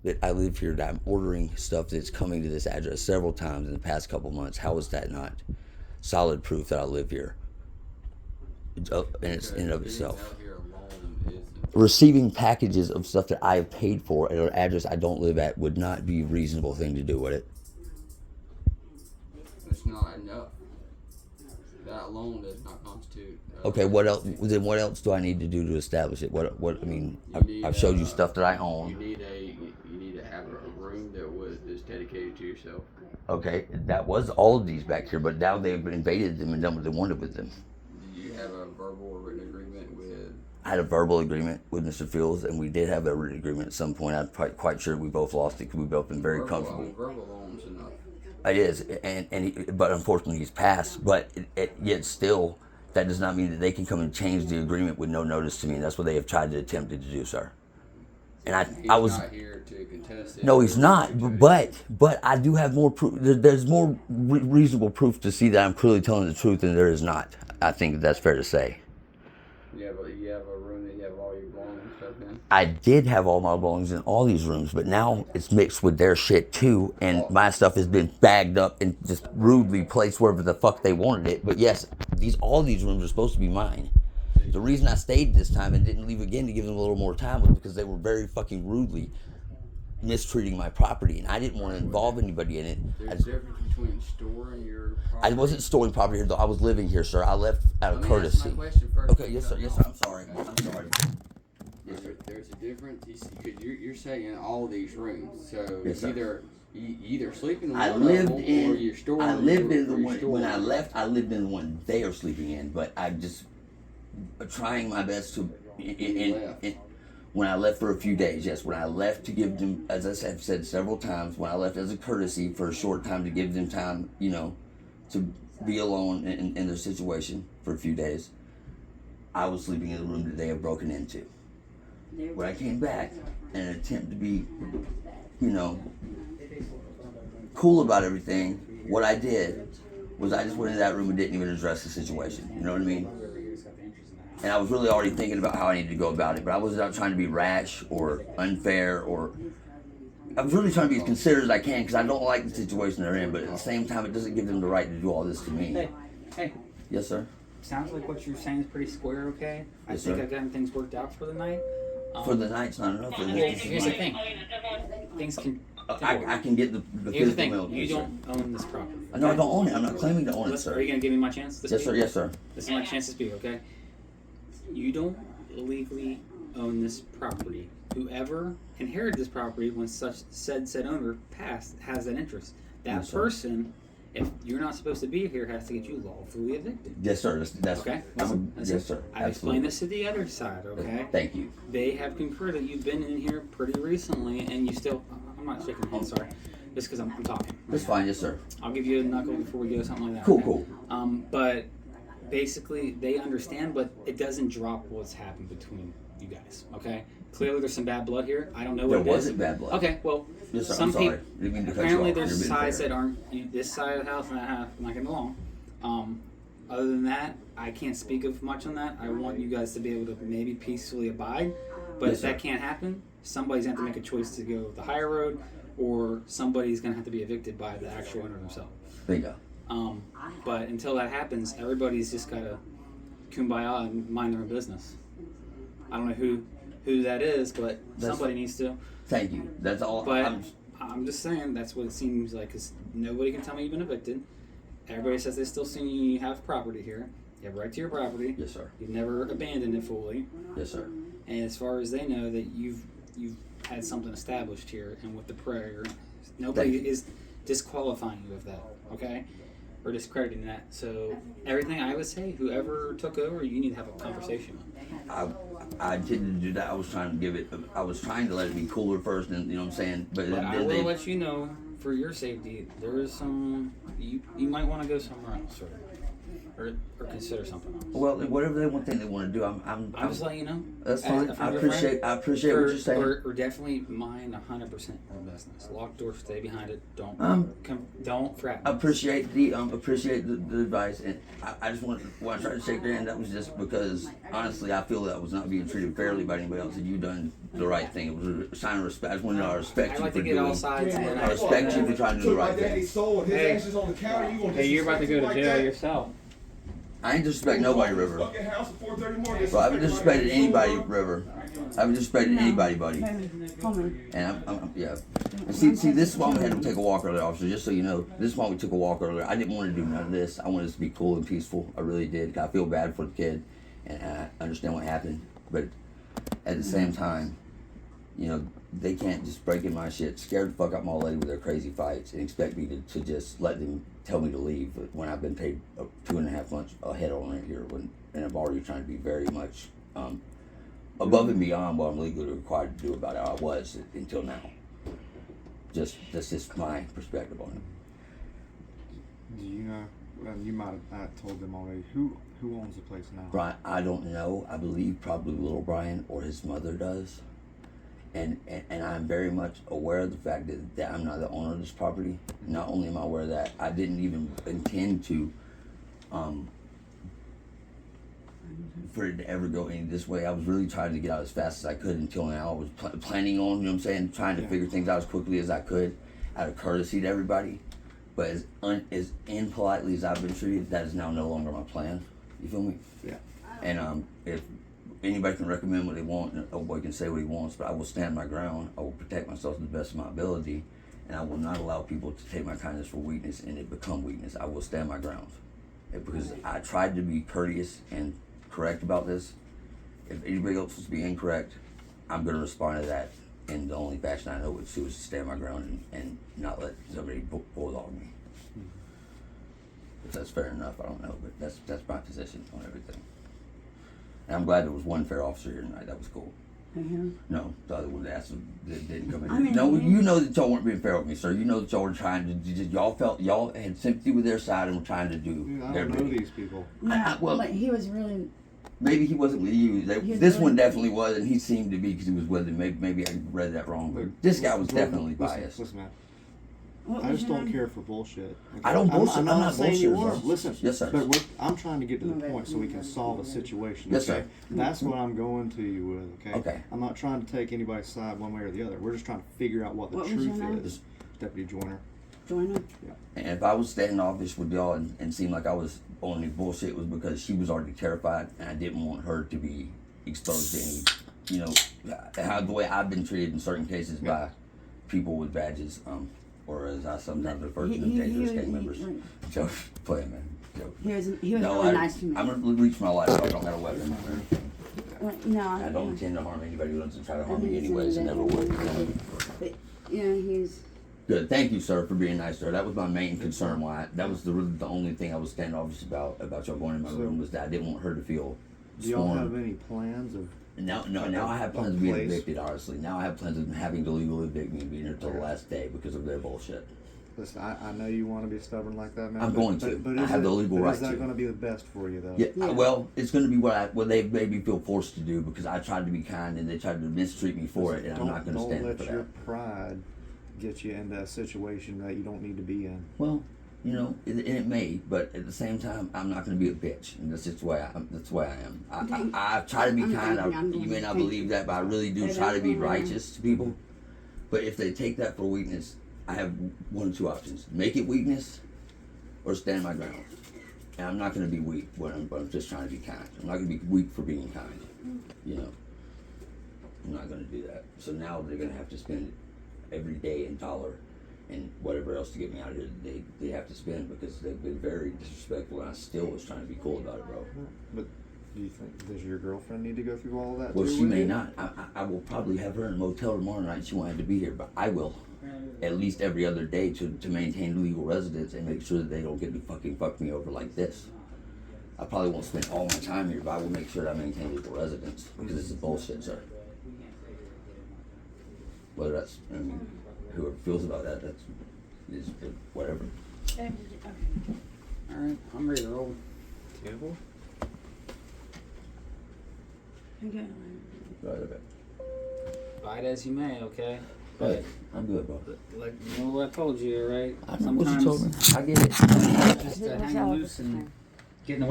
that I live here, that I'm ordering stuff that's coming to this address several times in the past couple months. How is that not solid proof that I live here? And it's in and of itself. Receiving packages of stuff that I have paid for at an address I don't live at would not be a reasonable thing to do, would it? It's not enough. That alone does not constitute. Okay, what else? Then what else do I need to do to establish it? What? I mean, I've showed you stuff that I own. You need to have a room is dedicated to yourself. Okay, that was all of these back here, but now they've invaded them and done what they wanted with them. Do you have a verbal or written agreement with? I had a verbal agreement with Mr. Fields, and we did have a written agreement at some point. I'm quite sure we both lost it because we've both been very comfortable. Verbal loans enough. It is, but unfortunately he's passed. But yet still, that does not mean that they can come and change the agreement with no notice to me. And that's what they have tried to attempt to do, sir. And I was not here to contest it. No, he's not. But I do have more proof. There's more reasonable proof to see that I'm clearly telling the truth than there is not. I think that's fair to say. You have a room that you have all your belongings and stuff in? I did have all my belongings in all these rooms, but now it's mixed with their shit too, and my stuff has been bagged up and just rudely placed wherever the fuck they wanted it. But yes, all these rooms are supposed to be mine. The reason I stayed this time and didn't leave again to give them a little more time was because they were very fucking rudely mistreating my property, and I didn't want to involve anybody in it. There's a difference between storing your property. I wasn't storing property here, though. I was living here, sir. I left out of courtey. My question first. Okay, yes, sir. Yes, sir. I'm sorry. There's a difference because you're saying all these rooms, so yes, you either sleep in the one or you're storing. I lived in the one when I left. I lived in the one they are sleeping in, but I'm just trying my best to. When I left for a few days, yes. When I left to give them, as I have said several times, when I left as a courtesy for a short time to give them time, to be alone in their situation for a few days, I was sleeping in the room that they have broken into. When I came back in an attempt to be, cool about everything, what I did was I just went into that room and didn't even address the situation. You know what I mean? And I was really already thinking about how I needed to go about it, but I was not trying to be rash or unfair, or I was really trying to be as considerate as I can because I don't like the situation they're in, but at the same time, it doesn't give them the right to do all this to me. Hey. Yes, sir? Sounds like what you're saying is pretty square, okay? I think I've gotten things worked out for the night. For the night's not enough. Here's the thing. Things can... I can get the Here's the physical thing. You don't own this property. Okay? No, I don't own it. I'm not claiming to own it, sir. Are you going to give me my chance? Yes, sir. Yes, sir. This is my chance to speak, okay? You don't legally own this property. Whoever inherited this property when said owner passed has that interest. That person, if you're not supposed to be here, has to get you lawfully evicted. Yes, sir. That's okay. Yes, sir. I explained this to the other side, okay? Thank you. They have concurred that you've been in here pretty recently, and you still... I'm not shaking hands, sorry. Just because I'm talking. That's fine, yes, sir. I'll give you a knuckle before we go, something like that. Cool, okay? Cool. But basically, they understand, but it doesn't drop what's happened between you guys, okay? Clearly, there's some bad blood here. I don't know what it is. There wasn't bad blood. Okay, well, yes, sir, some people... Apparently, there's sides that aren't... This side of the house and that half not getting along. Other than that, I can't speak of much on that. I want you guys to be able to maybe peacefully abide. But if that can't happen, somebody's going to have to make a choice to go the higher road, or somebody's going to have to be evicted by the actual owner themselves. Bingo. But until that happens, everybody's just got to kumbaya and mind their own business. I don't know who that is, but somebody needs to. Thank you. That's all. But I'm just saying that's what it seems like, because nobody can tell me you've been evicted. Everybody says they still see you have property here. You have right to your property. Yes, sir. You've never abandoned it fully. Yes, sir. And as far as they know, that you've had something established here, and with the prayer, nobody is disqualifying you of that, okay? Or discrediting that. So everything I would say, whoever took over, you need to have a conversation with. I didn't do that. I was trying to let it be cooler first, and you know what I'm saying. But I will let you know, for your safety, there is some. You might want to go somewhere else, sir. or consider something else. Well, whatever they want to do, I'm just letting you know. That's fine. I appreciate what you're saying. Or definitely mind 100% of the business. Lock door, stay behind it. Don't threaten. Appreciate the advice, and I just wanted, when I tried to shake their hand, that was just because honestly I feel that I was not being treated fairly by anybody else, and you done the right thing. It was a sign of respect. I just wanted to respect you for doing. I respect you for trying to do the right thing. Hey, you're about to go to jail yourself. I ain't disrespect nobody, River. Well, I haven't disrespected anybody, River. I haven't disrespected anybody, buddy. And I'm yeah. And see, this is why we had to take a walk earlier, officer. Just so you know, this is why we took a walk earlier. I didn't want to do none of this. I wanted us to be cool and peaceful. I really did. I feel bad for the kid, and I understand what happened. But at the same time, you know, they can't just break in my shit, scare the fuck out my old lady with their crazy fights, and expect me to just let them tell me to leave when I've been paid 2.5 months ahead on rent here, and I'm already trying to be very much above and beyond what I'm legally required to do about how I was until now. That's just my perspective on it. Do you know? You might have told them already. Who owns the place now? Brian, I don't know. I believe probably little Brian or his mother does. And I'm very much aware of the fact that I'm not the owner of this property. Not only am I aware of that, I didn't even intend to for it to ever go any this way. I was really trying to get out as fast as I could until now. I was planning on, you know what I'm saying, trying to figure things out as quickly as I could out of courtesy to everybody. But as impolitely as I've been treated, that is now no longer my plan. You feel me? Yeah. And if anybody can recommend what they want, and a boy can say what he wants, but I will stand my ground. I will protect myself to the best of my ability, and I will not allow people to take my kindness for weakness and it become weakness. I will stand my ground. Because I tried to be courteous and correct about this. If anybody else was to be incorrect, I'm going to respond to that in the only fashion I know, which is to stand my ground and not let somebody bulldog me. If that's fair enough, I don't know, but that's my position on everything. And I'm glad there was one fair officer here tonight. That was cool. No, the other one that didn't come in. No, you know that y'all weren't being fair with me, sir. You know that y'all were trying to. Y'all had sympathy with their side and were trying to do. I don't know these people. Yeah, well, but he was really. Maybe he wasn't with you. This one definitely was, and he seemed to be because he was with him. Maybe I read that wrong, but this guy was definitely biased. Listen, man. I just don't care for bullshit. Okay? I don't bullshit. I'm not saying you bullshit, are. bro. Listen. Yes, sir. But I'm trying to get to the point so we can solve a situation. Yes, okay? sir. That's what I'm going to you with. Okay. Okay. I'm not trying to take anybody's side one way or the other. We're just trying to figure out what the truth is. Deputy Joyner. Joyner. Yeah. And if I was standing office with y'all and seemed like I was on any bullshit, it was because she was already terrified, and I didn't want her to be exposed to any, the way I've been treated in certain cases by people with badges, or as I sometimes refer to them, dangerous gang members. Joke, playing, man. Joke. He was really nice to me. I'm gonna reach my life. I don't got a weapon. No, I don't intend to harm anybody who wants to try to harm me anyways, and never would. But, he's. Good. Thank you, sir, for being nice to her. That was my main concern. That was the only thing I was standoffish about y'all going in my room, was that I didn't want her to feel Do y'all have any plans of? Now I have plans of being evicted, honestly. Now I have plans of having to legally evict me and being here till the last day because of their bullshit. Listen, I know you want to be stubborn like that, man. I'm going to. But I have the legal right Is that to. going to be the best for you, though? Yeah. Well, it's going to be what they made me feel forced to do because I tried to be kind and they tried to mistreat me for it, and I'm not going to stand for that. Don't let your pride get you into a situation that you don't need to be in. Well, it may, but at the same time, I'm not going to be a bitch, and that's just the way I am. I try to be kind. You may not believe that, but I really do try to be righteous to people. But if they take that for weakness, I have one of two options: make it weakness, or stand my ground. And I'm not going to be weak when I'm just trying to be kind. I'm not going to be weak for being kind. I'm not going to do that. So now they're going to have to spend every day in dollar and whatever else to get me out of here they have to spend because they've been very disrespectful, and I still was trying to be cool about it, bro. But do you think, does your girlfriend need to go through all of that? Well, she may not. I will probably have her in a motel tomorrow night. She won't have to be here, but I will at least every other day to maintain legal residence and make sure that they don't get to fuck me over like this. I probably won't spend all my time here, but I will make sure that I maintain legal residence because this is bullshit, sir. Whether that's, whoever feels about that, is whatever. Alright, I'm ready to roll. Beautiful. Okay. Right, okay. Bite as you may, okay? But I'm good, bro. Like, you know what I told you, right? I know what you told me. I get it. Just What's hang up? loose and getting away